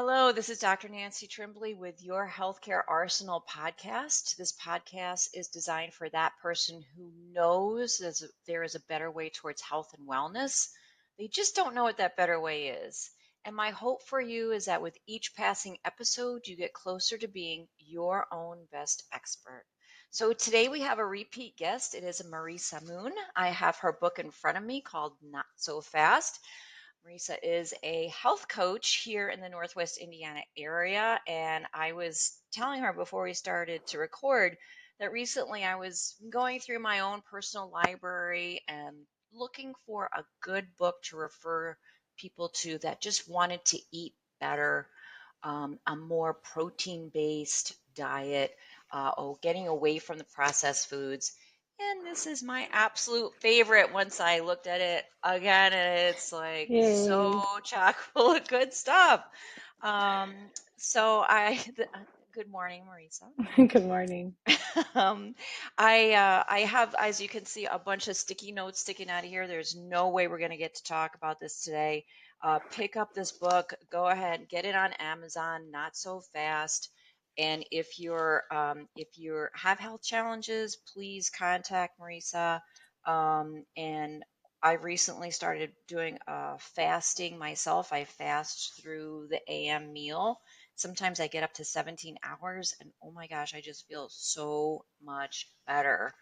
Hello, this is Dr. Nancy Trimbley with your Healthcare Arsenal podcast. This podcast is designed for that person who knows there is a better way towards health and wellness. They just don't know what that better way is. And my hope for you is that with each passing episode, you get closer to being your own best expert. So today we have a repeat guest. It is Marisa Moon. I have her book in front of me called Not So Fast. Marisa is a health coach here in the Northwest Indiana area. And I was telling her before we started to record that recently I was going through my own personal library and looking for a good book to refer people to that just wanted to eat better, a more protein-based diet, getting away from the processed foods. And this is my absolute favorite once I looked at it again, and it's like Yay. so chock full of good stuff. Um, so I, good morning, Marisa. Good morning. Um, I have, as you can see, a bunch of sticky notes sticking out of here. There's no way we're going to get to talk about this today. Pick up this book. Go ahead and get it on Amazon. Not so fast. And if you have health challenges, please contact Marisa. And I recently started doing fasting myself. I fast through the AM meal. Sometimes I get up to 17 hours and oh my gosh, I just feel so much better.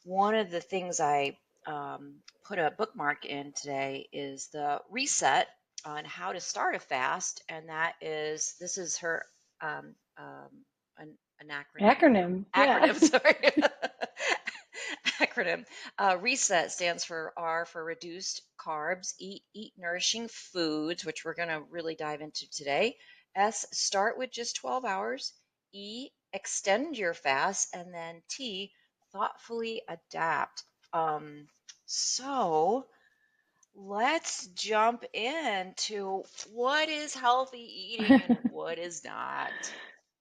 One of the things I put a bookmark in today is the reset on how to start a fast. And this is her an acronym. Acronym. Yeah. Acronym, sorry. Acronym. Reset stands for R for reduced carbs, eat nourishing foods, which we're going to really dive into today. S, start with just 12 hours. E, extend your fast. And then T, thoughtfully adapt. So let's jump into what is healthy eating and what is not.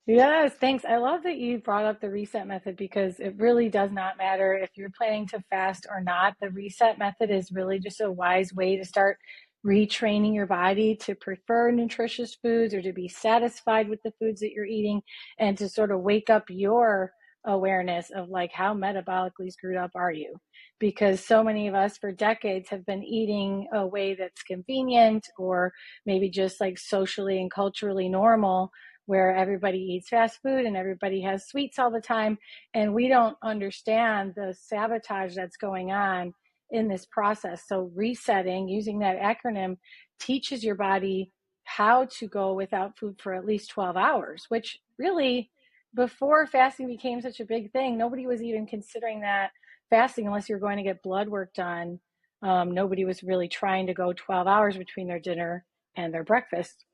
Yes, thanks. I love that you brought up the reset method because it really does not matter if you're planning to fast or not. The reset method is really just a wise way to start retraining your body to prefer nutritious foods or to be satisfied with the foods that you're eating and to sort of wake up your awareness of like how metabolically screwed up are you? Because so many of us for decades have been eating a way that's convenient or maybe just like socially and culturally normal where everybody eats fast food and everybody has sweets all the time. And we don't understand the sabotage that's going on in this process. So resetting, using that acronym, teaches your body how to go without food for at least 12 hours, which really, before fasting became such a big thing, nobody was even considering that fasting unless you're going to get blood work done. Nobody was really trying to go 12 hours between their dinner and their breakfast,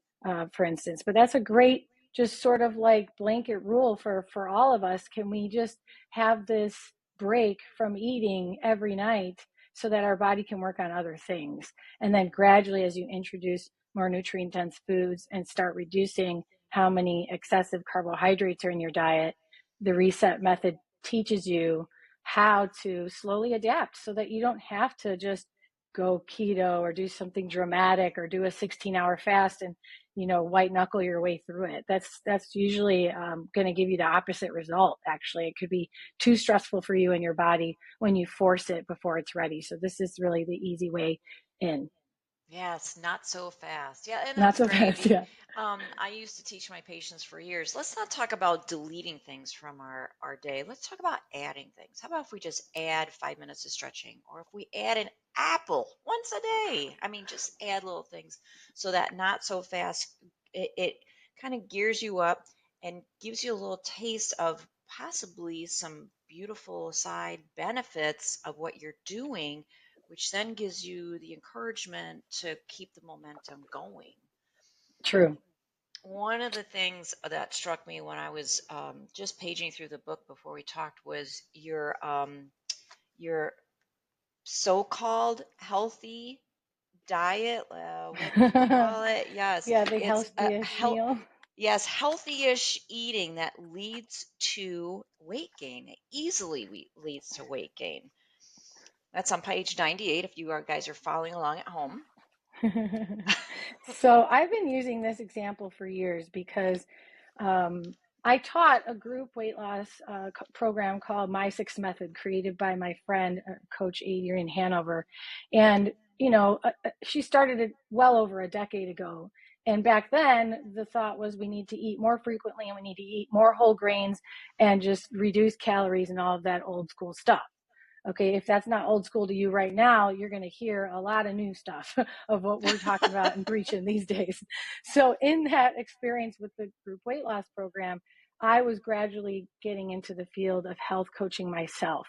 for instance. But that's a great just sort of like blanket rule for all of us. Can we just have this break from eating every night so that our body can work on other things? And then gradually, as you introduce more nutrient dense foods and start reducing how many excessive carbohydrates are in your diet, the reset method teaches you how to slowly adapt so that you don't have to just go keto or do something dramatic or do a 16-hour fast and white knuckle your way through it. That's usually going to give you the opposite result. Actually, it could be too stressful for you and your body when you force it before it's ready. So this is really the easy way in. Yes, not so fast. Yeah, and Not that's so great. fast. Yeah. I used to teach my patients for years. Let's not talk about deleting things from our day. Let's talk about adding things. How about if we just add 5 minutes of stretching, or if we add an apple once a day? I mean, just add little things so that not so fast. It kind of gears you up and gives you a little taste of possibly some beautiful side benefits of what you're doing, which then gives you the encouragement to keep the momentum going. True. One of the things that struck me when I was just paging through the book before we talked was your so-called healthy diet. What did you call it? Yes, Yeah, the it's a healthyish meal. yes, healthy-ish eating that leads to weight gain. It easily leads to weight gain. That's on page 98 if you guys are following along at home. So I've been using this example for years because I taught a group weight loss program called My Six Method, created by my friend, Coach Adrian Hanover. And, she started it well over a decade ago. And back then, the thought was we need to eat more frequently and we need to eat more whole grains and just reduce calories and all of that old school stuff. Okay, if that's not old school to you right now, you're going to hear a lot of new stuff of what we're talking about and preaching these days. So, in that experience with the group weight loss program, I was gradually getting into the field of health coaching myself.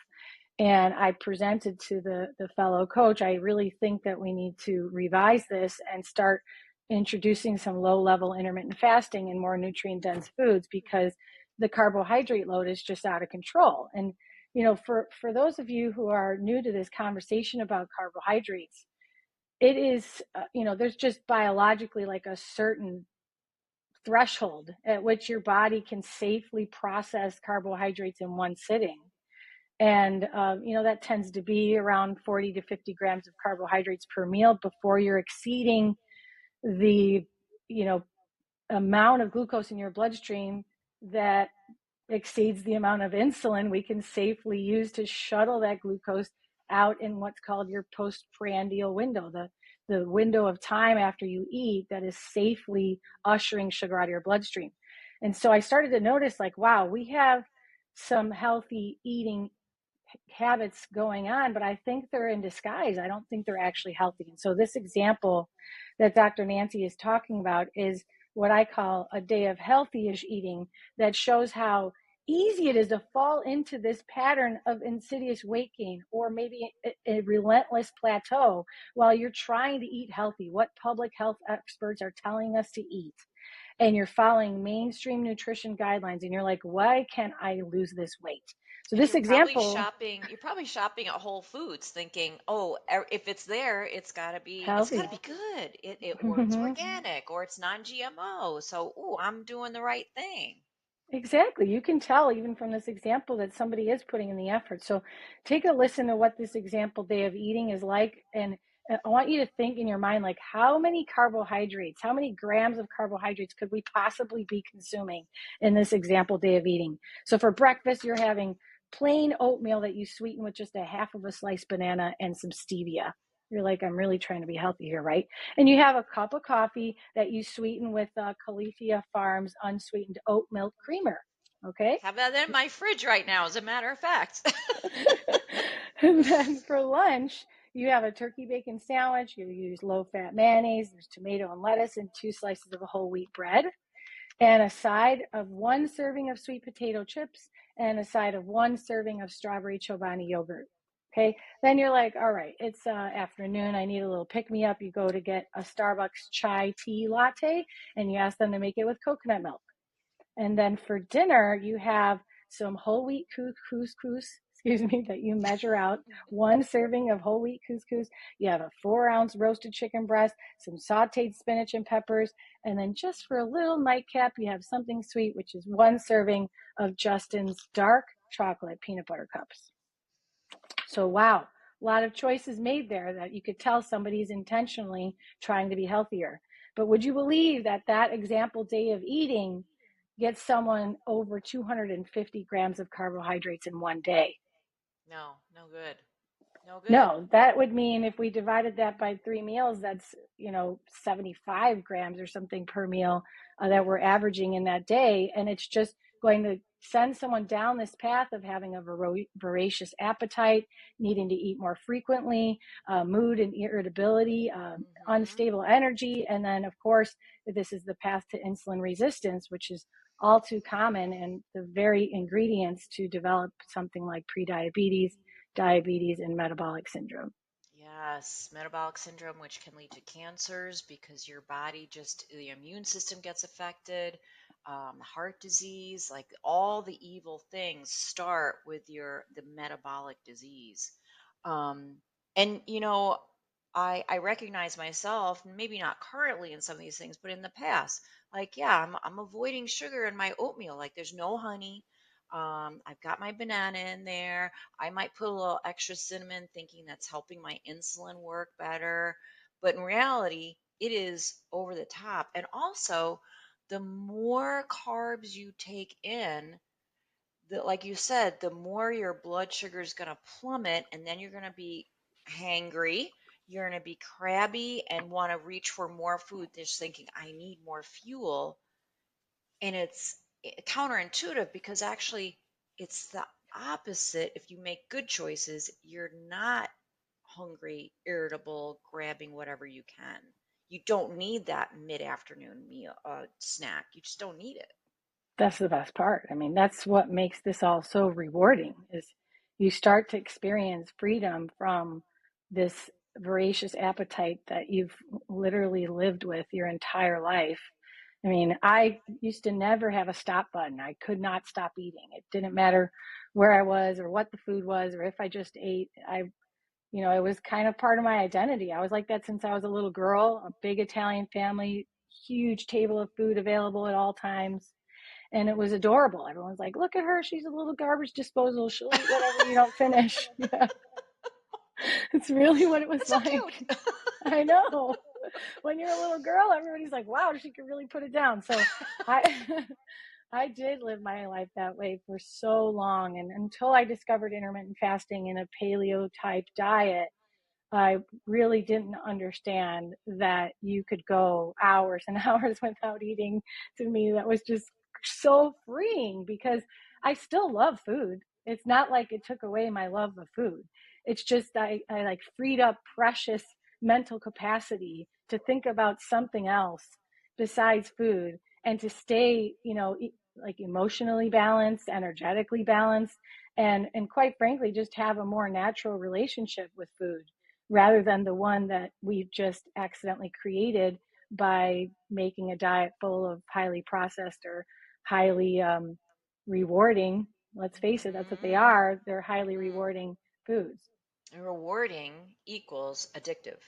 And I presented to the fellow coach, I really think that we need to revise this and start introducing some low level intermittent fasting and more nutrient dense foods, because the carbohydrate load is just out of control. And for those of you who are new to this conversation about carbohydrates, it is there's just biologically like a certain threshold at which your body can safely process carbohydrates in one sitting. And that tends to be around 40 to 50 grams of carbohydrates per meal before you're exceeding the you know amount of glucose in your bloodstream that exceeds the amount of insulin we can safely use to shuttle that glucose out in what's called your postprandial window, the window of time after you eat that is safely ushering sugar out of your bloodstream. And so I started to notice, like, wow, we have some healthy eating habits going on, but I think they're in disguise. I don't think they're actually healthy. And so this example that Dr. Nancy is talking about is what I call a day of healthyish eating, that shows how easy it is to fall into this pattern of insidious weight gain, or maybe a relentless plateau while you're trying to eat healthy, what public health experts are telling us to eat. And you're following mainstream nutrition guidelines and you're like, why can't I lose this weight? So And this example, you're probably shopping at Whole Foods thinking, "Oh, if it's there, it's got to healthy. be good. Or it's organic or it's non-GMO. So, oh, I'm doing the right thing." Exactly. You can tell even from this example that somebody is putting in the effort. So take a listen to what this example day of eating is like. And I want you to think in your mind, like, how many carbohydrates, how many grams of carbohydrates could we possibly be consuming in this example day of eating? So for breakfast, you're having plain oatmeal that you sweeten with just a half of a sliced banana and some stevia. You're like, I'm really trying to be healthy here, right? And you have a cup of coffee that you sweeten with Califia Farms unsweetened oat milk creamer. Okay. Have that in my fridge right now, as a matter of fact. And then for lunch, you have a turkey bacon sandwich. You use low fat mayonnaise. There's tomato and lettuce and 2 slices of whole wheat bread, and a side of 1 serving of sweet potato chips, and a side of 1 serving of strawberry Chobani yogurt. Okay, then you're like, all right, it's afternoon. I need a little pick me up. You go to get a Starbucks chai tea latte, and you ask them to make it with coconut milk. And then for dinner, you have some whole wheat couscous, excuse me, that you measure out, 1 serving of whole wheat couscous. You have a 4 ounce roasted chicken breast, some sauteed spinach and peppers. And then just for a little nightcap, you have something sweet, which is 1 serving of Justin's dark chocolate peanut butter cups. So, wow, a lot of choices made there that you could tell somebody's intentionally trying to be healthier. But would you believe that that example day of eating gets someone over 250 grams of carbohydrates in one day? No, no good. No good. No, that would mean if we divided that by 3 meals, that's, 75 grams or something per meal that we're Yes. averaging in that day. And it's just going to send someone down this path of having a voracious appetite, needing to eat more frequently, mood and irritability, Hmm. unstable energy. And then, of course, this is the path to insulin resistance, which is all too common and the very ingredients to develop something like prediabetes, diabetes, and metabolic syndrome. Yes, metabolic syndrome, which can lead to cancers because your body just, the immune system gets affected, heart disease, like all the evil things start with the metabolic disease. Um, and, I recognize myself, maybe not currently in some of these things, but in the past, like, yeah, I'm avoiding sugar in my oatmeal. Like there's no honey. I've got my banana in there. I might put a little extra cinnamon thinking that's helping my insulin work better. But in reality, it is over the top. And also, the more carbs you take in, like you said, the more your blood sugar is going to plummet, and then you're going to be hangry. You're going to be crabby and want to reach for more food, just thinking, I need more fuel. And it's counterintuitive because actually it's the opposite. If you make good choices, you're not hungry, irritable, grabbing whatever you can. You don't need that mid-afternoon meal snack. You just don't need it. That's the best part. I mean, that's what makes this all so rewarding is you start to experience freedom from this voracious appetite that you've literally lived with your entire life. I mean, I used to never have a stop button. I could not stop eating. It didn't matter where I was or what the food was or if I just ate. It was kind of part of my identity. I was like that since I was a little girl, a big Italian family, huge table of food available at all times, and it was adorable. Everyone's like, look at her, she's a little garbage disposal, she'll eat whatever you don't finish. Yeah, it's really what it was That's so like. cute. I know, when you're a little girl, everybody's like, wow, she can really put it down. So I I did live my life that way for so long, and until I discovered intermittent fasting and a paleo type diet, I really didn't understand that you could go hours and hours without eating. To me, that was just so freeing because I still love food. It's not like it took away my love of food. It's just I like freed up precious mental capacity to think about something else besides food and to stay, like emotionally balanced, energetically balanced, and quite frankly, just have a more natural relationship with food rather than the one that we've just accidentally created by making a diet full of highly processed or highly rewarding. Let's face it, that's what they Mm-hmm. are. They're highly Mm-hmm. rewarding foods. Rewarding equals addictive.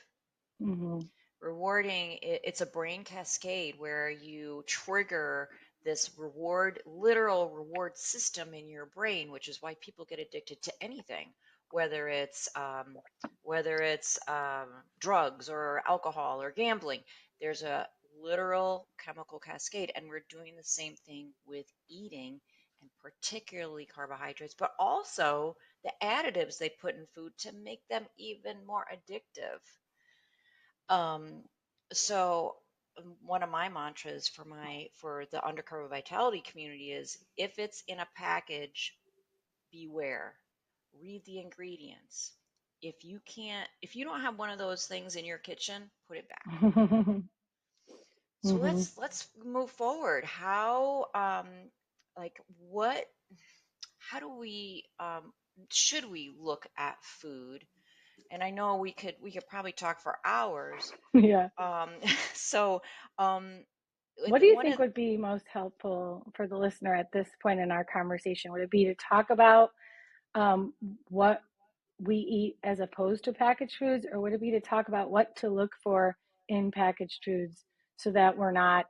Mm-hmm. Rewarding, it's a brain cascade where you trigger this literal reward system in your brain, which is why people get addicted to anything, whether it's drugs or alcohol or gambling. There's a literal chemical cascade, and we're doing the same thing with eating, and particularly carbohydrates, but also the additives they put in food to make them even more addictive. Um, so one of my mantras for the Undercover Vitality community is, if it's in a package, beware. Read the ingredients. If you don't have one of those things in your kitchen, put it back. So Mm-hmm. let's move forward. Like what how do we should we look at food? And I know we could probably talk for hours. Yeah. Um, so, um, What do you one think of would be most helpful for the listener at this point in our conversation? Would it be to talk about um, what we eat as opposed to packaged foods, or would it be to talk about what to look for in packaged foods so that we're not,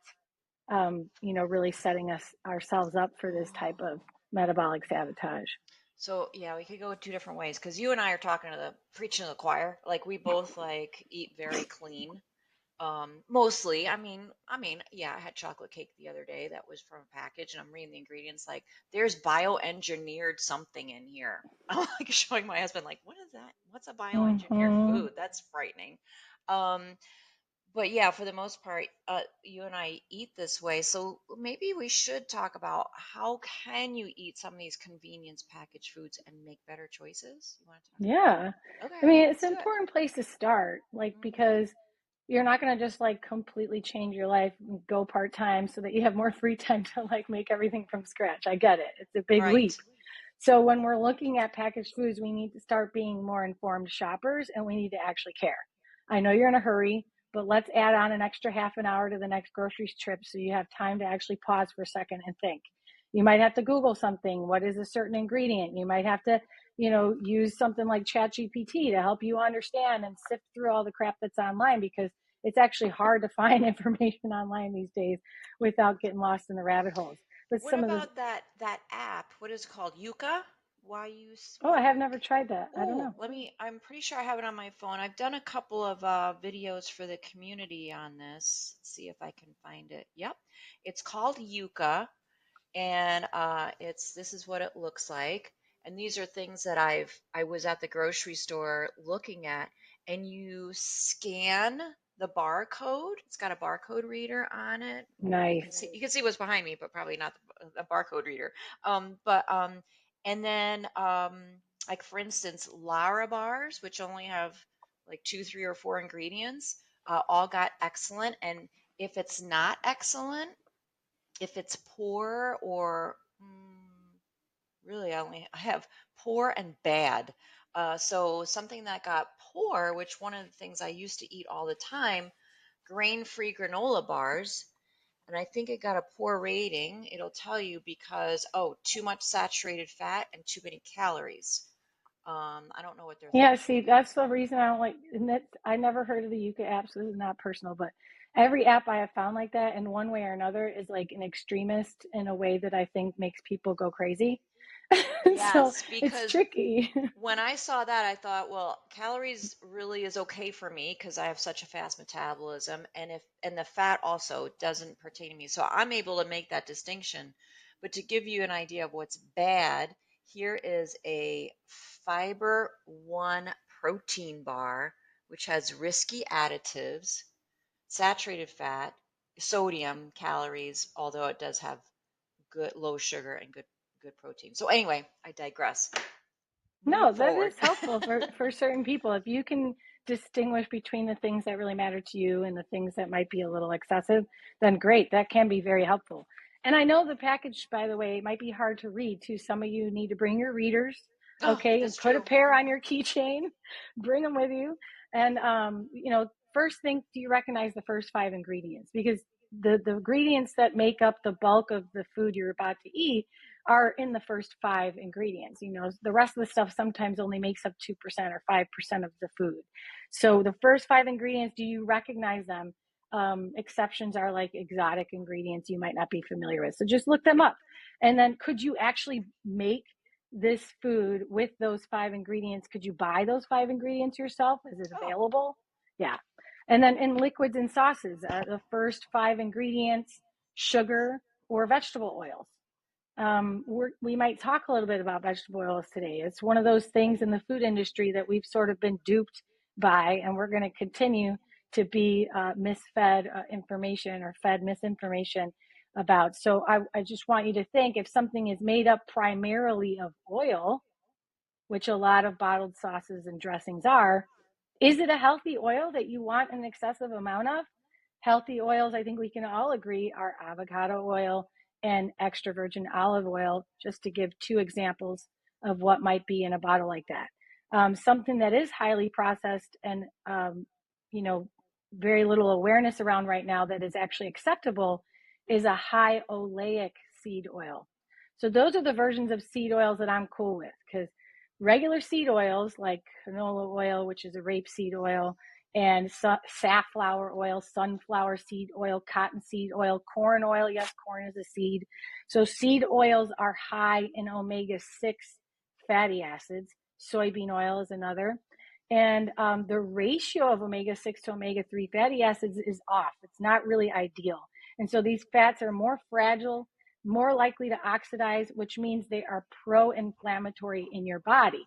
really setting ourselves up for this type of metabolic sabotage? so yeah, we could go two different ways because you and I are talking to the preaching to the choir. Like we both like eat very clean. Mostly, yeah, I had chocolate cake the other day that was from a package, and I'm reading the ingredients like there's bioengineered something in here. I'm like showing my husband like, what is that? What's a bioengineered Mm-hmm. food? That's frightening. Um, but yeah, for the most part, you and I eat this way. So maybe we should talk about how can you eat some of these convenience packaged foods and make better choices? You want to talk about Yeah. that? I Okay, mean, it's let's an do it. important place to start, like, Hmm. because you're not going to just like completely change your life and go part-time so that you have more free time to like make everything from scratch. I get it. It's a big Right. leap. So when we're looking at packaged foods, we need to start being more informed shoppers and we need to actually care. I know you're in a hurry, but let's add on an extra half an hour to the next grocery trip so you have time to actually pause for a second and think. You might have to Google something. What is a certain ingredient? You might have to, use something like ChatGPT to help you understand and sift through all the crap that's online because it's actually hard to find information online these days without getting lost in the rabbit holes. But What some of the about that app? What is it called? Yuka? Oh, I have spoke. never tried that. I don't Oh, know. I'm pretty sure I have it on my phone. I've done a couple of videos for the community on this. Let's see if I can find it. Yep. It's called Yucca, and this is what it looks like. And these are things that I was at the grocery store looking at, and you scan the barcode. It's got a barcode reader on it. Nice. You can see what's behind me, but probably not the barcode reader. But and then like for instance, Lara bars, which only have like two, three, or four ingredients, all got excellent. And if it's not excellent, if it's poor or really I have poor and bad. So something that got poor, which one of the things I used to eat all the time, grain-free granola bars, and I think it got a poor rating. It'll tell you because, oh, too much saturated fat and too many calories. I don't know what they're Yeah, thinking. see, that's the reason I don't like, and that I never heard of the Yuka app, so this is not personal, but every app I have found like that in one way or another is like an extremist in a way that I think makes people go crazy. So Yes, it's because tricky. when I saw that, I thought, well, calories really is okay for me because I have such a fast metabolism, and the fat also doesn't pertain to me. So I'm able to make that distinction. But to give you an idea of what's bad, here is a Fiber One protein bar, which has risky additives, saturated fat, sodium, calories, although it does have good low sugar and good protein. So anyway, I digress. Moving No, that forward. is helpful for certain people. If you can distinguish between the things that really matter to you and the things that might be a little excessive, then great. That can be very helpful. And I know the package, by the way, might be hard to read too. Some of you need to bring your readers, Oh, okay, and that's put a true. pair on your keychain, bring them with you. And, first thing, do you recognize the first five ingredients? Because the ingredients that make up the bulk of the food you're about to eat are in the first five ingredients. The rest of the stuff sometimes only makes up 2% or 5% of the food. So the first five ingredients, do you recognize them? Exceptions are like exotic ingredients you might not be familiar with. So just look them up. And then could you actually make this food with those five ingredients? Could you buy those five ingredients yourself? Is it Oh, available? Yeah. And then in liquids and sauces, are the first five ingredients sugar or vegetable oils? We might talk a little bit about vegetable oils today. It's one of those things in the food industry that we've sort of been duped by, and we're going to continue to be misfed information or fed misinformation about. So I just want you to think, if something is made up primarily of oil, which a lot of bottled sauces and dressings are, is it a healthy oil that you want an excessive amount of? Healthy oils, I think we can all agree, are avocado oil and extra virgin olive oil, just to give two examples of what might be in a bottle like that. Something that is highly processed and, you know, very little awareness around right now that is actually acceptable is a high oleic seed oil. So those are the versions of seed oils that I'm cool with, because regular seed oils like canola oil, which is a rapeseed oil, and safflower oil, sunflower seed oil, cottonseed oil, corn oil. Yes, corn is a seed. So seed oils are high in omega-6 fatty acids. Soybean oil is another. And the ratio of omega-6 to omega-3 fatty acids is off. It's not really ideal. And so these fats are more fragile, more likely to oxidize, which means they are pro-inflammatory in your body.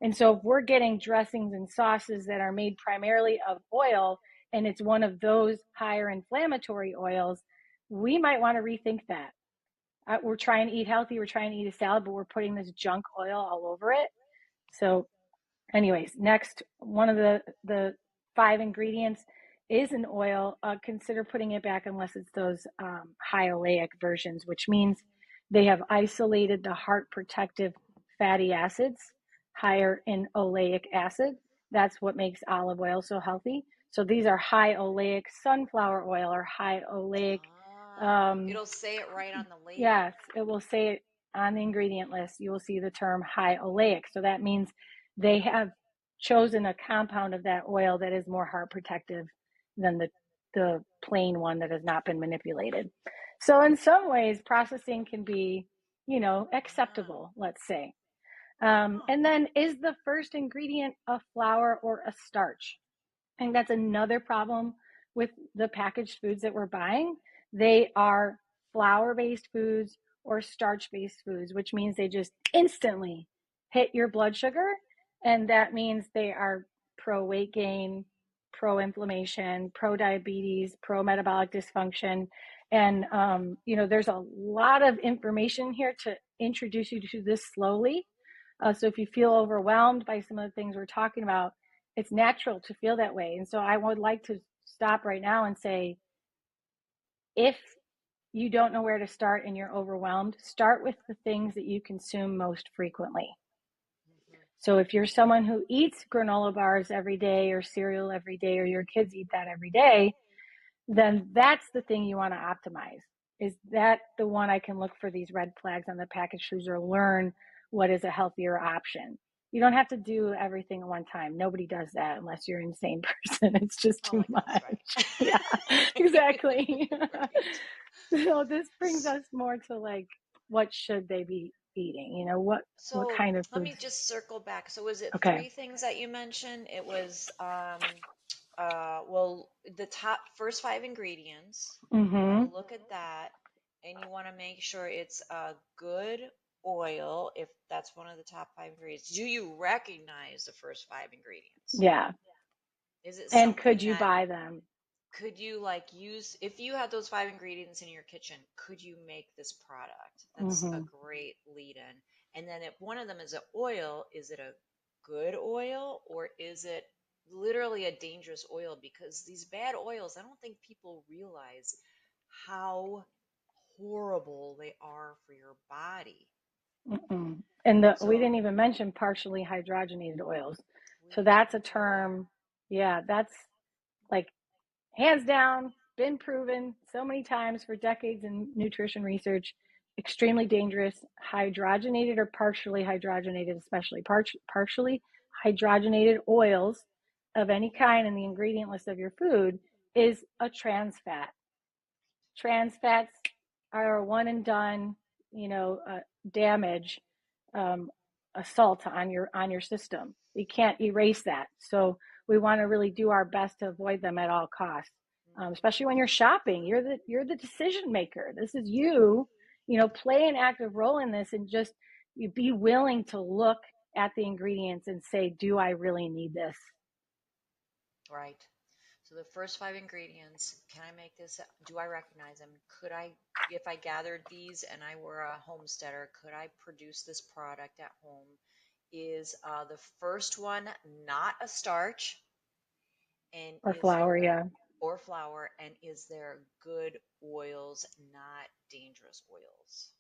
And so if we're getting dressings and sauces that are made primarily of oil, and it's one of those higher inflammatory oils, we might want to rethink that. We're trying to eat healthy, we're trying to eat a salad, but we're putting this junk oil all over it. So anyways, next, one of the five ingredients is an oil. Consider putting it back unless it's those high oleic versions, which means they have isolated the heart protective fatty acids higher in oleic acid. That's what makes olive oil so healthy. So these are high oleic sunflower oil or high oleic. Um, it'll say it right on the yes, label. it will say it on the ingredient list. You will see the term high oleic. So that means they have chosen a compound of that oil that is more heart protective than the plain one that has not been manipulated. So in some ways, processing can be, Ah, acceptable, let's say. And then, is the first ingredient a flour or a starch? I think that's another problem with the packaged foods that we're buying. They are flour-based foods or starch-based foods, which means they just instantly hit your blood sugar. And that means they are pro weight gain, pro inflammation, pro diabetes, pro metabolic dysfunction. And, there's a lot of information here to introduce you to this slowly. So if you feel overwhelmed by some of the things we're talking about, it's natural to feel that way. And so I would like to stop right now and say, if you don't know where to start and you're overwhelmed, start with the things that you consume most frequently. Mm-hmm. So if you're someone who eats granola bars every day or cereal every day, or your kids eat that every day, then that's the thing you want to optimize. Is that the one I can look for these red flags on the package foods, or learn what is a healthier option? You don't have to do everything at one time. Nobody does that unless you're an insane person. It's just Oh too like us, much. right? Yeah, exactly. Right. So this brings us more to like, what should they be eating? What So kind of let me foods? just circle back. So was it Okay. three things that you mentioned? It was well, the top first five ingredients. You want to Mm-hmm. look at that, and you want to make sure it's a good oil if that's one of the top five ingredients. Do you recognize the first five ingredients? Yeah. Is it And could something you that buy them? could you like use if you had those five ingredients in your kitchen, could you make this product? That's a Mm-hmm. great lead in. And then if one of them is an oil, is it a good oil or is it literally a dangerous oil? Because these bad oils, I don't think people realize how horrible they are for your body. Mm-mm. And we So didn't even mention partially hydrogenated oils. So we that's a didn't either. term. Yeah, that's like hands down been proven so many times for decades in nutrition research. Extremely dangerous. Hydrogenated or partially hydrogenated, especially partially hydrogenated oils of any kind in the ingredient list of your food, is a trans fat. Trans fats are a one and done, damage, um, assault on your system. You can't erase that. So we want to really do our best to avoid them at all costs. Hmm. Especially when you're shopping, you're the decision maker. This is you. Play an active role in this, and just you be willing to look at the ingredients and say, do I really need this? Right. So the first five ingredients, can I make this? Do I recognize them? Could I, if I gathered these and I were a homesteader, could I produce this product at home? Is the first one not a starch? And Or is flour, there, yeah. or flour, and is there good oils, not dangerous oils?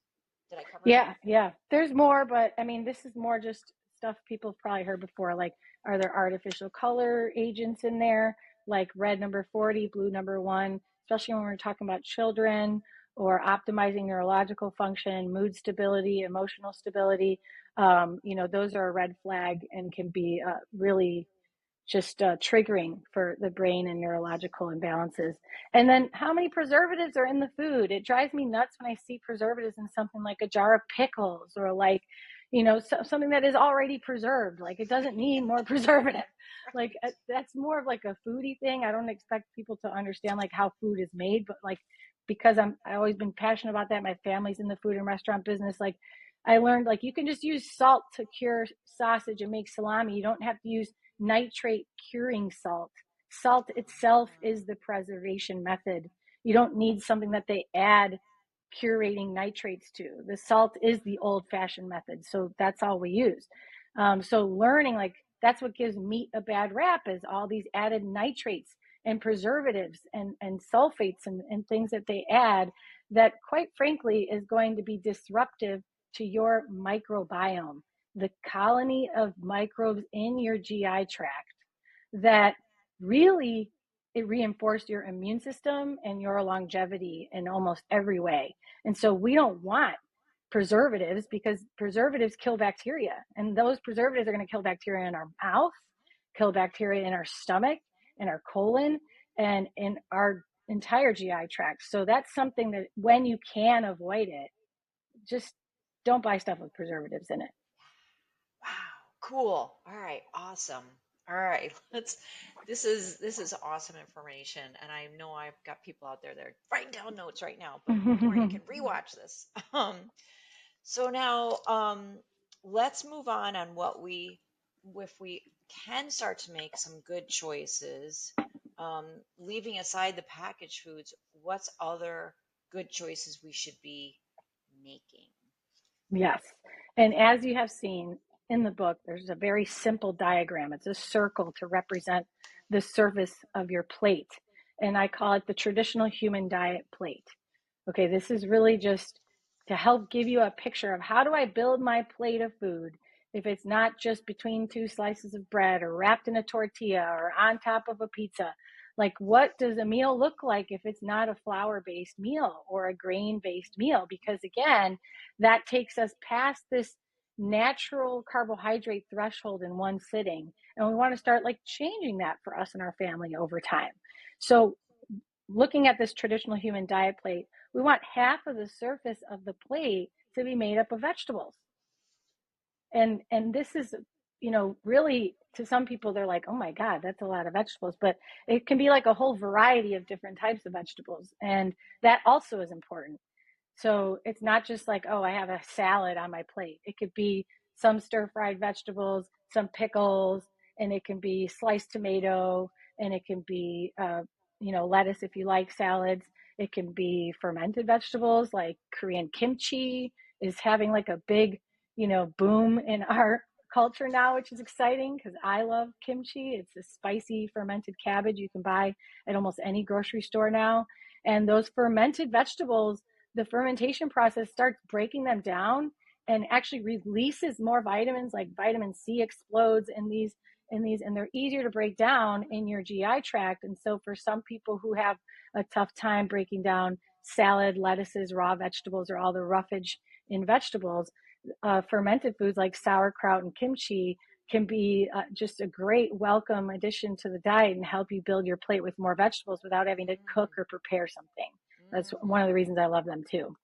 Did I cover enough? Yeah, yeah. There's Okay. more, but I mean, this is more just stuff people have probably heard before. Like, are there artificial color agents in there? Like red number 40, blue number one, especially when we're talking about children or optimizing neurological function, mood stability, emotional stability. Those are a red flag and can be really just triggering for the brain and neurological imbalances. And then how many preservatives are in the food? It drives me nuts when I see preservatives in something like a jar of pickles, or like, something that is already preserved. Like, it doesn't need more preservative. Like, Right. that's more of like a foodie thing. I don't expect people to understand like how food is made, but like, because I always been passionate about that. My family's in the food and restaurant business. Like, I learned like you can just use salt to cure sausage and make salami. You don't have to use nitrate curing salt. Salt itself Ah, is the preservation method. You don't need something that they add curating nitrates to. The salt is the old fashioned method. So that's all we use. So learning, like, that's what gives meat a bad rap, is all these added nitrates and preservatives and sulfates and things that they add, that quite frankly is going to be disruptive to your microbiome, the colony of microbes in your GI tract that really, it reinforced your immune system and your longevity in almost every way. And so we don't want preservatives, because preservatives kill bacteria, and those preservatives are going to kill bacteria in our mouth, kill bacteria in our stomach, in our colon, and in our entire GI tract. So that's something that, when you can avoid it, just don't buy stuff with preservatives in it. Cool. All right. Awesome. All right. This is awesome information, and I know I've got people out there that are writing down notes right now, but or you can rewatch this. So now, let's move on what if we can start to make some good choices, um, leaving aside the packaged foods, what's other good choices we should be making? Yes. And as you have seen in the book, there's a very simple diagram. It's a circle to represent the surface of your plate. And I call it the traditional human diet plate. Okay, this is really just to help give you a picture of how do I build my plate of food if it's not just between two slices of bread or wrapped in a tortilla or on top of a pizza. Like, what does a meal look like if it's not a flour based meal or a grain based meal? Because again, that takes us past this natural carbohydrate threshold in one sitting. And we want to start like changing that for us and our family over time. So, looking at this traditional human diet plate, we want half of the surface of the plate to be made up of vegetables. And this is, really, to some people they're like, oh my god, that's a lot of vegetables, but it can be like a whole variety of different types of vegetables, and that also is important. So it's not just like, oh, I have a salad on my plate. It could be some stir fried vegetables, some pickles, and it can be sliced tomato, and it can be, lettuce if you like salads. It can be fermented vegetables like Korean kimchi is having like a big, boom in our culture now, which is exciting because I love kimchi. It's a spicy fermented cabbage you can buy at almost any grocery store now. And those fermented vegetables, the fermentation process starts breaking them down and actually releases more vitamins. Like vitamin C explodes in these, and they're easier to break down in your GI tract. And so for some people who have a tough time breaking down salad, lettuces, raw vegetables, or all the roughage in vegetables, fermented foods like sauerkraut and kimchi can be just a great welcome addition to the diet and help you build your plate with more vegetables without having to cook or prepare something. That's one of the reasons I love them too.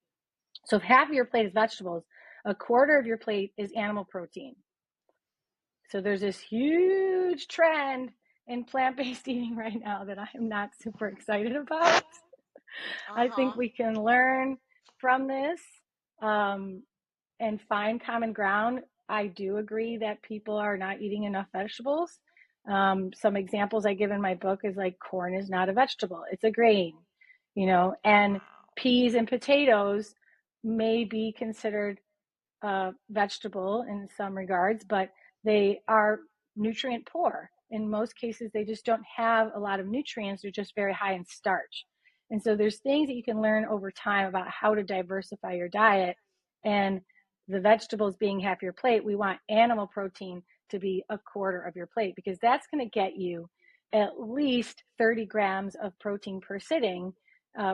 So if half of your plate is vegetables, a quarter of your plate is animal protein. So there's this huge trend in plant-based eating right now that I am not super excited about. I think Uh-huh. we can learn from this, um, and find common ground. I do agree that people are not eating enough vegetables. Some examples I give in my book is like corn is not a vegetable, it's a grain, and Wow. peas and potatoes may be considered vegetable in some regards, but they are nutrient poor. In most cases, they just don't have a lot of nutrients. They're just very high in starch. And so there's things that you can learn over time about how to diversify your diet. And the vegetables being half your plate, we want animal protein to be a quarter of your plate because that's going to get you at least 30 grams of protein per sitting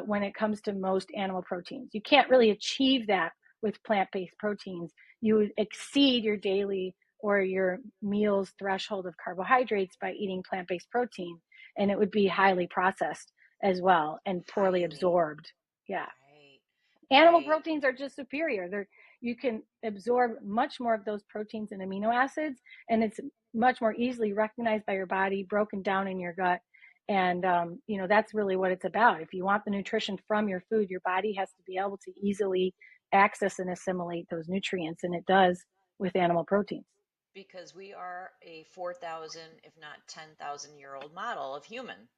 when it comes to most animal proteins. You can't really achieve that with plant-based proteins. You would exceed your daily or your meals threshold of carbohydrates by eating plant-based protein, and it would be highly processed as well and poorly Highly. absorbed. Yeah. Right. Animal Right. proteins are just superior. You can absorb much more of those proteins and amino acids, and it's much more easily recognized by your body, broken down in your gut. And, that's really what it's about. If you want the nutrition from your food, your body has to be able to easily access and assimilate those nutrients, and it does with animal proteins. Because we are a 4,000, if not 10,000-year-old model of human.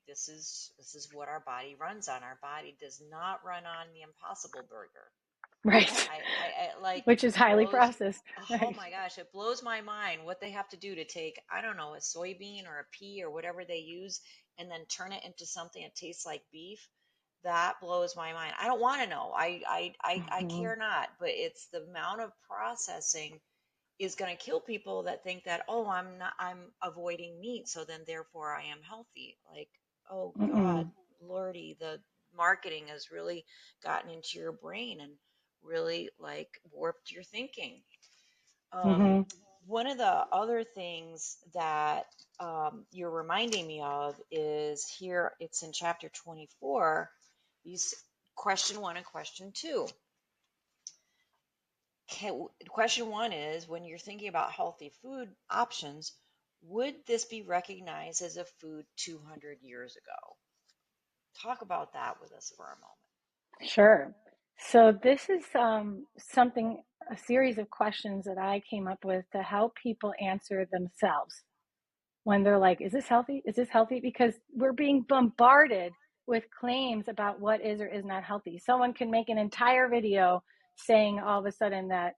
This is what our body runs on. Our body does not run on the Impossible Burger. Right. I like Which is highly blows. processed. Oh Right. my gosh, it blows my mind what they have to do to take, I don't know, a soybean or a pea or whatever they use and then turn it into something that tastes like beef. That blows my mind. I don't want to know. I Mm-hmm. care not, but it's the amount of processing is going to kill people that think that, oh, I'm avoiding meat, so then therefore I am healthy. Like, oh God, Mm-mm. lordy, the marketing has really gotten into your brain and really like warped your thinking. um, Mm-hmm. One of the other things that you're reminding me of is here, it's in chapter 24, these question one and question two. Question one is, when you're thinking about healthy food options, would this be recognized as a food 200 years ago? Talk about that with us for a moment. Sure. So this is something, a series of questions that I came up with to help people answer themselves when they're like, is this healthy? Is this healthy? Because we're being bombarded with claims about what is or is not healthy. Someone can make an entire video saying all of a sudden that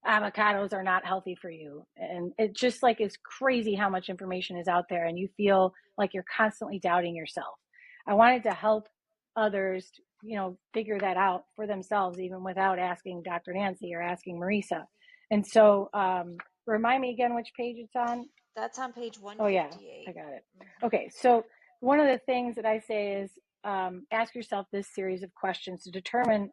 avocados are not healthy for you. And it just like is crazy how much information is out there, and you feel like you're constantly doubting yourself. I wanted to help others, figure that out for themselves, even without asking Dr. Nancy or asking Marisa. And so, remind me again which page it's on. That's on page Oh, yeah, I 158. got it. Mm-hmm. Okay, so one of the things that I say is ask yourself this series of questions to determine,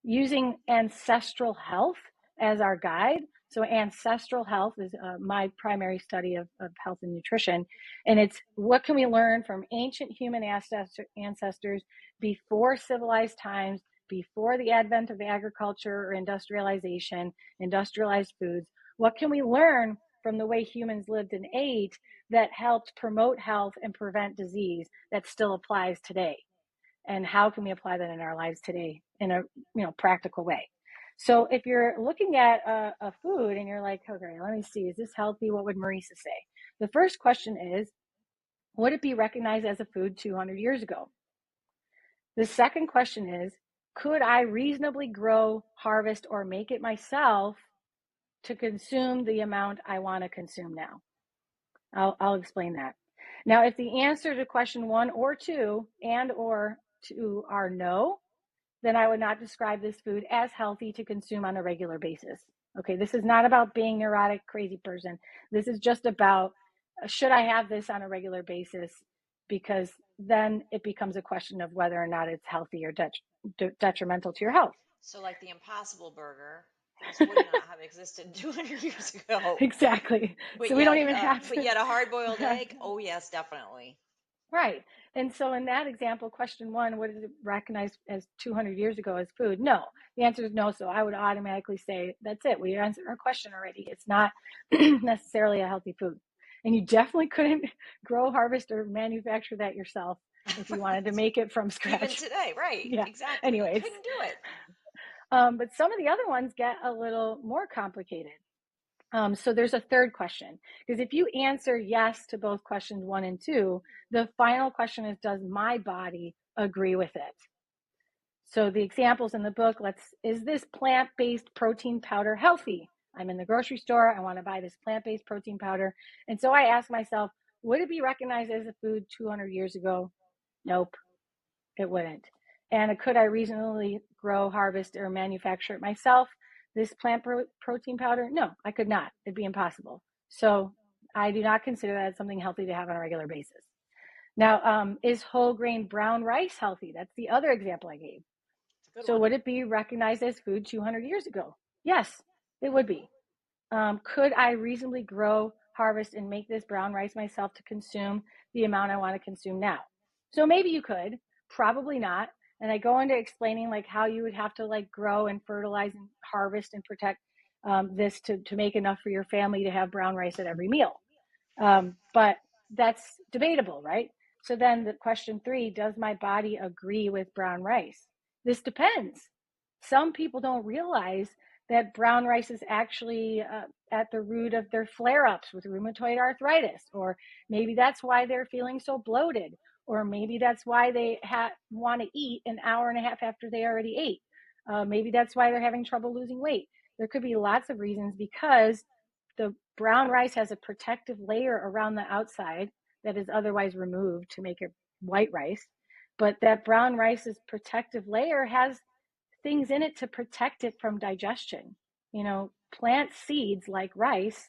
using ancestral health as our guide. So ancestral health is my primary study of health and nutrition. And it's what can we learn from ancient human ancestors before civilized times, before the advent of agriculture or industrialization, industrialized foods. What can we learn from the way humans lived and ate that helped promote health and prevent disease that still applies today? And how can we apply that in our lives today in a practical way? So if you're looking at a food and you're like, okay, let me see, is this healthy? What would Marisa say? The first question is, would it be recognized as a food 200 years ago? The second question is, could I reasonably grow, harvest, or make it myself to consume the amount I want to consume now? I'll explain that. Now, if the answer to question 1 or 2 or 2 are no, then I would not describe this food as healthy to consume on a regular basis. Okay, this is not about being neurotic, crazy person. This is just about, should I have this on a regular basis? Because then it becomes a question of whether or not it's healthy or detrimental to your health. So, like the Impossible Burger, this would not have existed 200 years ago. Exactly. But So we don't yet, even have but to. yet, a hard-boiled egg. Oh yes, definitely. Right. And so in that example, question 1, what is it recognized as 200 years ago as food? No. The answer is no. So I would automatically say, that's it. We answered our question already. It's not necessarily a healthy food. And you definitely couldn't grow, harvest, or manufacture that yourself if you wanted to make it from Even scratch. today, right? Yeah. Exactly. You Anyways, couldn't do it. but some of the other ones get a little more complicated. So there's a third question, because if you answer yes to both questions 1 and 2, the final question is, does my body agree with it? So the examples in the book, is this plant-based protein powder healthy? I'm in the grocery store, I want to buy this plant-based protein powder. And so I ask myself, would it be recognized as a food 200 years ago? Nope, it wouldn't. And could I reasonably grow, harvest, or manufacture it myself? This plant protein powder? No, I could not. It'd be impossible. So I do not consider that something healthy to have on a regular basis. Now, is whole grain brown rice healthy? That's the other example I gave. It's a good So one. would it be recognized as food 200 years ago? Yes, it would Mm-hmm. be. Could I reasonably grow, harvest, and make this brown rice myself to consume the amount I want to consume now? So maybe you could, probably not. And I go into explaining like how you would have to like grow and fertilize and harvest and protect this to make enough for your family to have brown rice at every meal. But that's debatable, right? So then the question 3, does my body agree with brown rice? This depends. Some people don't realize that brown rice is actually at the root of their flare-ups with rheumatoid arthritis, or maybe that's why they're feeling so bloated, or maybe that's why they want to eat an hour and a half after they already ate. Maybe that's why they're having trouble losing weight. There could be lots of reasons, because the brown rice has a protective layer around the outside that is otherwise removed to make it white rice. But that brown rice's protective layer has things in it to protect it from digestion. Plant seeds like rice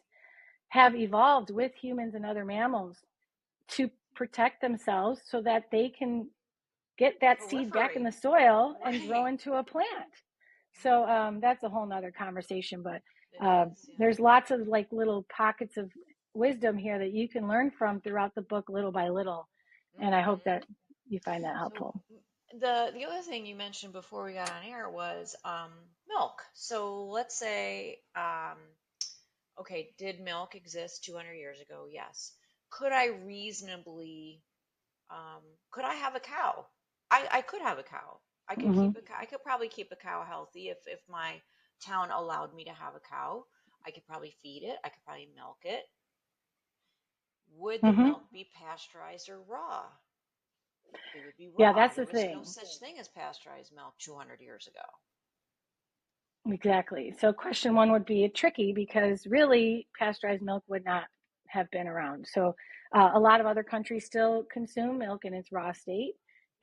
have evolved with humans and other mammals to protect themselves so that they can get that seed back in Proliferate. the soil and grow Right. into a plant. So that's a whole nother conversation, but It is. Yeah. there's lots of like little pockets of wisdom here that you can learn from throughout the book little by little. And I hope Mm-hmm. that you find that So helpful. The other thing you mentioned before we got on air was milk. So let's say, okay, did milk exist 200 years ago? Yes. Could I reasonably, um, could I have a cow? I could have a cow. I could Hmm. keep a cow. I could probably keep a cow healthy if my town allowed me to have a cow. I could probably feed it. I could probably milk it. Would the Hmm. milk be pasteurized or raw? It would be Yeah, raw. that's There the was no thing. such thing as pasteurized milk 200 years ago. Exactly. So question one would be tricky because really pasteurized milk would not have been around. So a lot of other countries still consume milk in its raw state.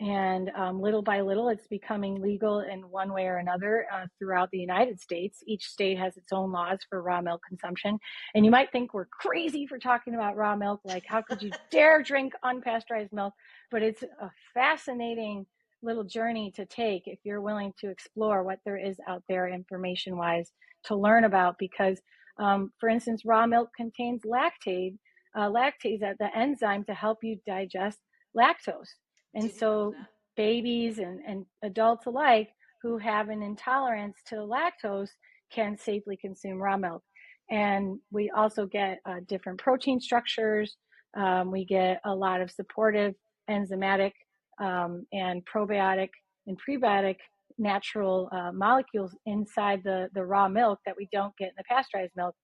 And little by little, it's becoming legal in one way or another throughout the United States. Each state has its own laws for raw milk consumption. And you might think we're crazy for talking about raw milk. Like, how could you dare drink unpasteurized milk? But it's a fascinating little journey to take if you're willing to explore what there is out there information wise to learn about because for instance raw milk contains lactase at the enzyme to help you digest lactose, and Didn't know so that. babies and adults alike who have an intolerance to lactose can safely consume raw milk. And we also get different protein structures. We get a lot of supportive enzymatic and probiotic and prebiotic natural molecules inside the raw milk that we don't get in the pasteurized milk.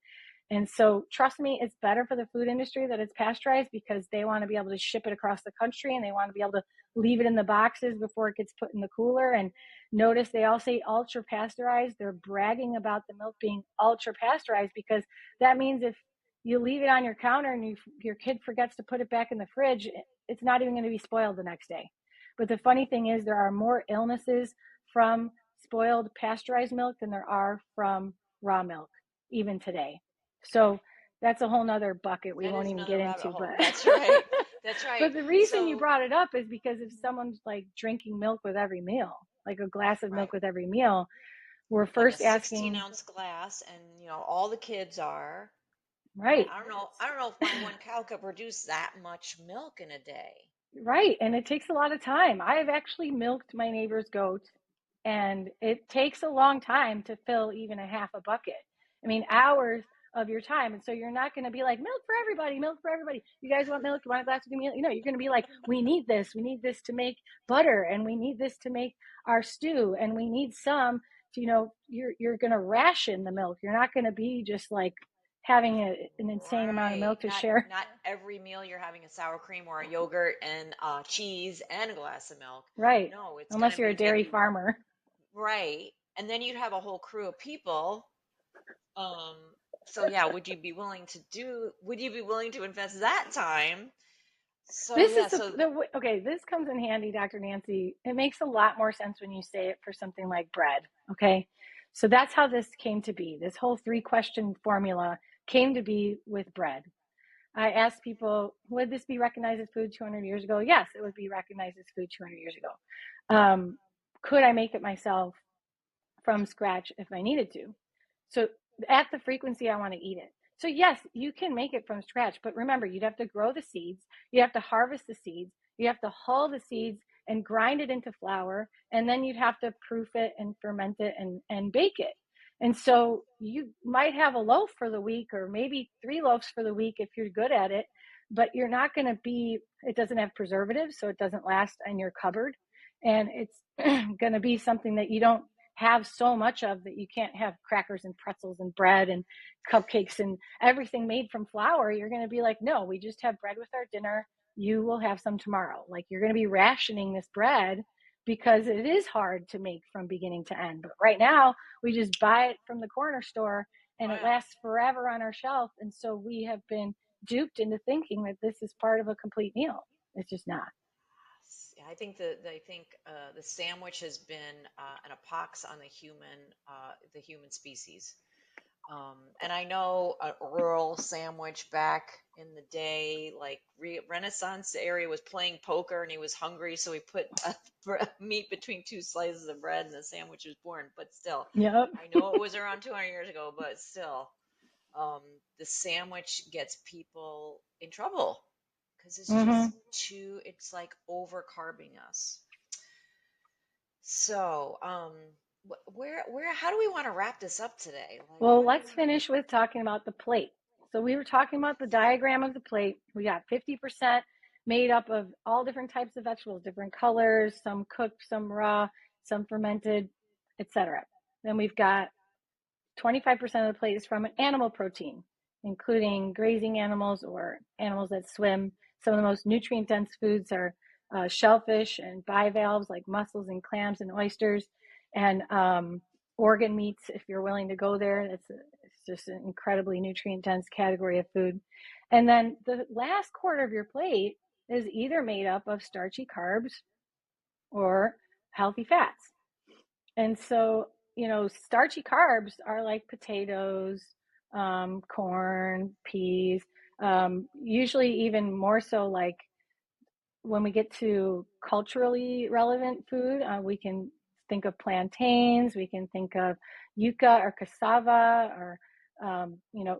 And so, trust me, it's better for the food industry that it's pasteurized because they want to be able to ship it across the country and they want to be able to leave it in the boxes before it gets put in the cooler. And notice they all say ultra pasteurized. They're bragging about the milk being ultra pasteurized because that means if you leave it on your counter and your kid forgets to put it back in the fridge, it's not even going to be spoiled the next day. But the funny thing is, there are more illnesses from spoiled pasteurized milk than there are from raw milk, even today. So that's a whole nother bucket we That won't is even another get rabbit into. hole. That's right. That's right. But the reason you So, brought it up is because if someone's like drinking milk with every meal, like a glass of right. milk with every meal, we're Like a first 16 asking, ounce glass, and all the kids are. And right, I don't know. I don't know if my one cow could produce that much milk in a day. right. And it takes a lot of time. I've actually milked my neighbor's goat, and it takes a long time to fill even a half a bucket. I mean, hours of your time. And so you're not going to be like, milk for everybody, milk for everybody. You guys want milk? You want a glass of milk? You're going to be like, we need this. We need this to make butter, and we need this to make our stew, and we need some to, you're going to ration the milk. You're not going to be just like having an insane amount of Right. milk to Not share. not every meal you're having a sour cream or a yogurt and cheese and a glass of milk. Right. No, it's gonna Unless you're a be dairy maybe farmer. right. And then you'd have a whole crew of people. Um, so yeah, would you be willing to invest that time? So This yeah, is so okay. This comes in handy, Dr. Nancy. It makes a lot more sense when you say it for something like bread. Okay. So that's how this came to be. This whole 3-question formula came to be with bread. I asked people, would this be recognized as food 200 years ago? Yes, it would be recognized as food 200 years ago. Could I make it myself from scratch if I needed to? So at the frequency I want to eat it. So yes, you can make it from scratch, but remember, you'd have to grow the seeds, you have to harvest the seeds, you have to hull the seeds and grind it into flour, and then you'd have to proof it and ferment it and bake it. And so you might have a loaf for the week or maybe 3 loaves for the week if you're good at it, but you're not going to be, it doesn't have preservatives, so it doesn't last in your cupboard. And it's going to be something that you don't have so much of that you can't have crackers and pretzels and bread and cupcakes and everything made from flour. You're going to be like, no, we just have bread with our dinner. You will have some tomorrow. Like, you're going to be rationing this bread because it is hard to make from beginning to end. But right now, we just buy it from the corner store and oh it yeah. lasts forever on our shelf. And so we have been duped into thinking that this is part of a complete meal. It's just not. Yeah, I think the sandwich has been an pox on the human species. And I know a rural sandwich back in the day, like Renaissance area, was playing poker and he was hungry, so he put meat between two slices of bread, and the sandwich was born. But still, Yep. I know it was around 200 years ago, but still, um, the sandwich gets people in trouble because it's Mm-hmm. just too. It's like over carbing us. So, how do we want to wrap this up today? Like, Well, how do we let's want to? finish with talking about the plate. So we were talking about the diagram of the plate. We got 50% made up of all different types of vegetables, different colors, some cooked, some raw, some fermented, etc. Then we've got 25% of the plate is from an animal protein, including grazing animals or animals that swim. Some of the most nutrient dense foods are shellfish and bivalves like mussels and clams and oysters, and organ meats, if you're willing to go there. It's just an incredibly nutrient dense category of food. And then the last quarter of your plate is either made up of starchy carbs or healthy fats. And so, starchy carbs are like potatoes, corn, peas, usually even more so like when we get to culturally relevant food, we can think of plantains, we can think of yuca or cassava, or,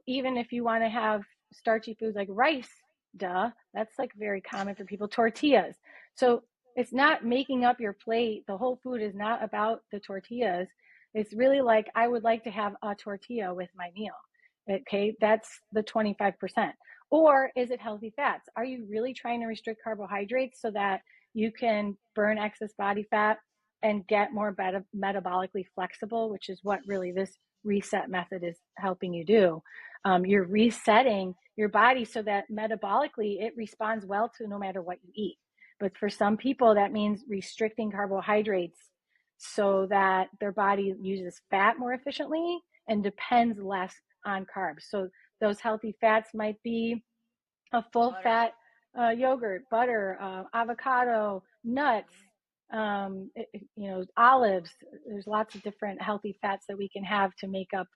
even if you want to have starchy foods like rice, duh, that's like very common for people, tortillas. So it's not making up your plate. The whole food is not about the tortillas. It's really like, I would like to have a tortilla with my meal. Okay, that's the 25%. Or is it healthy fats? Are you really trying to restrict carbohydrates so that you can burn excess body fat and get more metabolically flexible, which is what really this reset method is helping you do? You're resetting your body so that metabolically it responds well to no matter what you eat. But for some people, that means restricting carbohydrates so that their body uses fat more efficiently and depends less on carbs. So those healthy fats might be a full Butter. fat yogurt, butter, avocado, nuts, olives. There's lots of different healthy fats that we can have to make up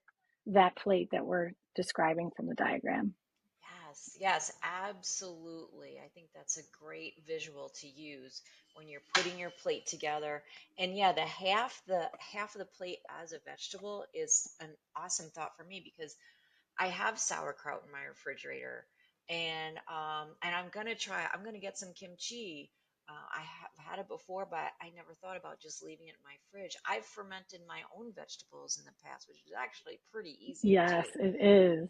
that plate that we're describing from the diagram. Yes, yes, absolutely. I think that's a great visual to use when you're putting your plate together. And yeah, the half of the plate as a vegetable is an awesome thought for me because I have sauerkraut in my refrigerator, and I'm gonna get some kimchi. I have had it before, but I never thought about just leaving it in my fridge. I've fermented my own vegetables in the past, which is actually pretty easy Yes, too. it is.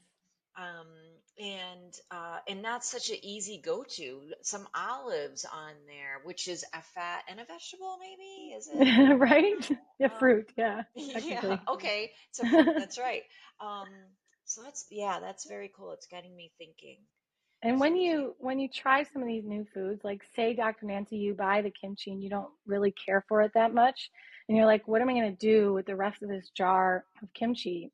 Um, and that's such an easy go-to. Some olives on there, which is a fat and a vegetable, maybe, is it? Right? A Um, fruit, yeah, yeah, technically. okay, it's a fruit. That's right. Um, so that's very cool. It's getting me thinking. And So when do you? you try some of these new foods, like say Dr. Nancy, you buy the kimchi and you don't really care for it that much, and you're like, what am I going to do with the rest of this jar of kimchi?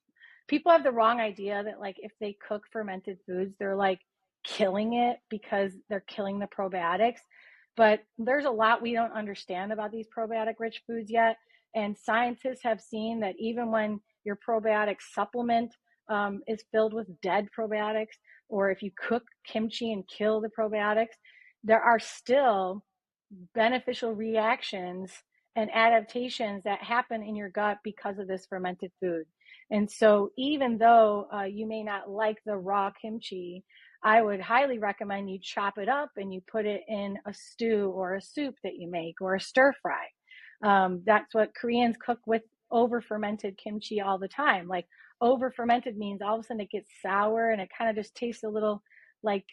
People have the wrong idea that like if they cook fermented foods, they're like killing it because they're killing the probiotics. But there's a lot we don't understand about these probiotic rich foods yet. And scientists have seen that even when your probiotic supplement is filled with dead probiotics, or if you cook kimchi and kill the probiotics, there are still beneficial reactions and adaptations that happen in your gut because of this fermented food. And so, even though you may not like the raw kimchi, I would highly recommend you chop it up and you put it in a stew or a soup that you make or a stir fry. That's what Koreans cook with over fermented kimchi all the time. Like, over fermented means all of a sudden it gets sour and it kind of just tastes a little like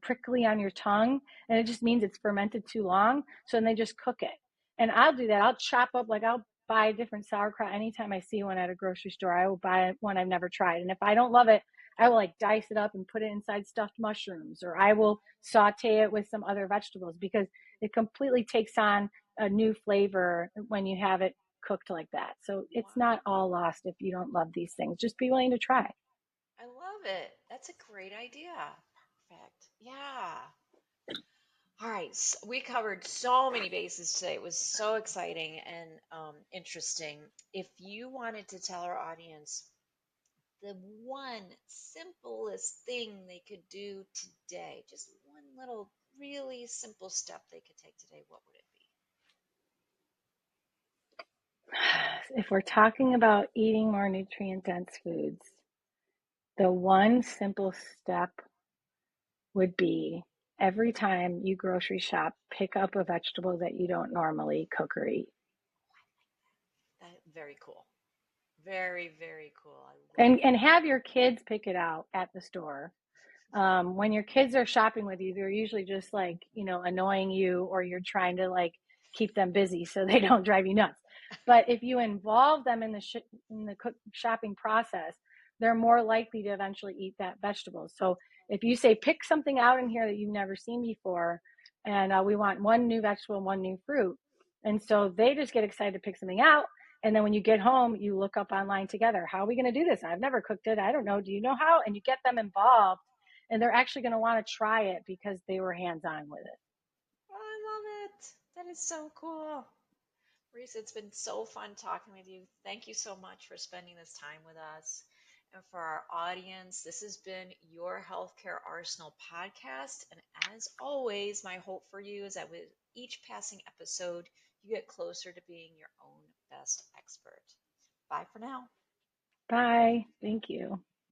prickly on your tongue, and it just means it's fermented too long. So then they just cook it. And I'll do that. I'll chop up, like, I'll buy a different sauerkraut anytime I see one at a grocery store. I will buy one I've never tried. And if I don't love it, I will like dice it up and put it inside stuffed mushrooms, or I will saute it with some other vegetables because it completely takes on a new flavor when you have it cooked like that. So it's not Wow, all lost if you don't love these things. Just be willing to try. I love it. That's a great idea. Perfect. Yeah. All right, we covered so many bases today. It was so exciting and interesting. If you wanted to tell our audience the one simplest thing they could do today, just one little really simple step they could take today, what would it be? If we're talking about eating more nutrient dense foods, the one simple step would be every time you grocery shop, pick up a vegetable that you don't normally cook or eat. Very cool. Very, very cool. I love And that. have your kids pick it out at the store. When your kids are shopping with you, they're usually just like, annoying you, or you're trying to like keep them busy so they don't drive you nuts. But if you involve them in the shopping process, they're more likely to eventually eat that vegetable. So if you say pick something out in here that you've never seen before, and we want one new vegetable and one new fruit, and so they just get excited to pick something out. And then when you get home, you look up online together. How are we going to do this? I've never cooked it. I don't know. Do you know how? And you get them involved, and they're actually going to want to try it because they were hands on with it. Oh, I love it. That is so cool. Marisa, it's been so fun talking with you. Thank you so much for spending this time with us. And for our audience, this has been your Healthcare Arsenal podcast. And as always, my hope for you is that with each passing episode, you get closer to being your own best expert. Bye for now. Bye. Thank you.